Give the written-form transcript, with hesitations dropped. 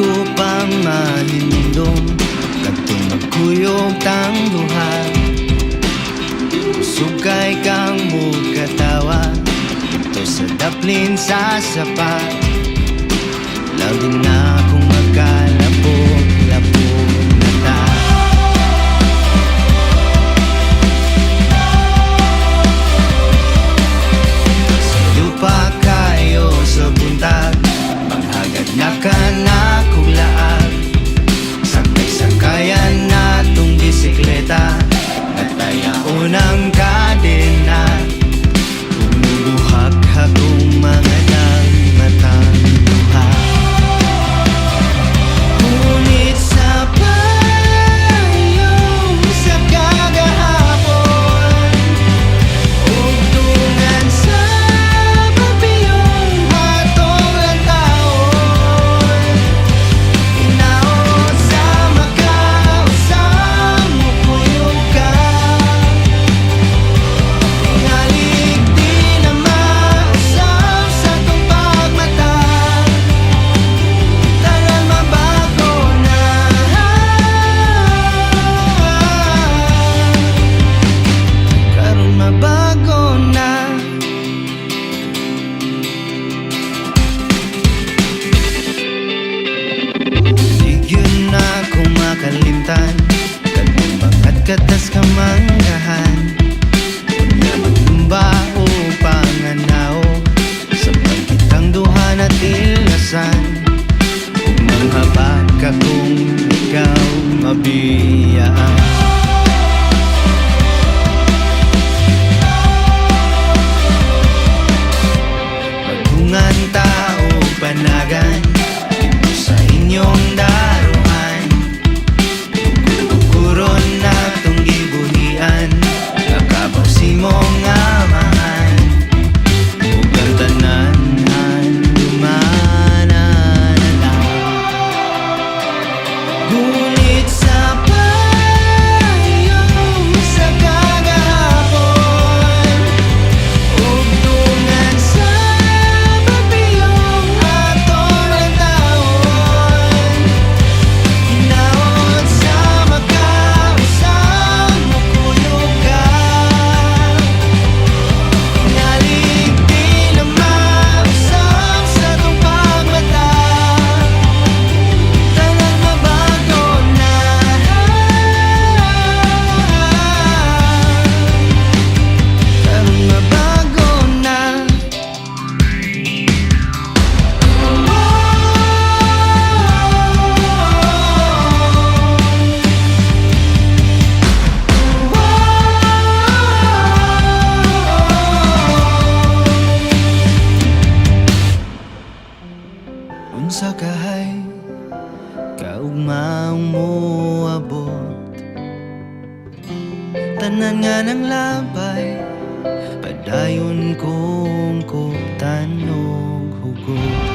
ko pang mahinumdum kadtong magkuyog tang duha. Sukay kang mukatawa ito sa daplin sa sapa. Labi na akong magkalapog-lapog na ta. Na kong laag sakay-sakayan na tong bisikleta nataya unang kadena bumubuhak-hak kong mga nang matang luha. Ngunit sa payong sa kagahapon ugtungan sa papiyong hatong lantaon. Kalimtan kadtong bangat katas kamanggahan unya magtumba o panganao sa pagkitang duha na tilasan ug manghabag ka kung ikaw mabiyaan. Magungan tao panagan dito sa inyong daruhan. Na tong gibuhian nakabaw si mong amahan ug ang tanan lumana na lang. Ngunit sa payong sa kagahapon ugtungan sa papiyong atong lantaon hinaot sa unsa kahay kaugmaong moabot tanan nga ng labay padayon kong kuptan og hugot.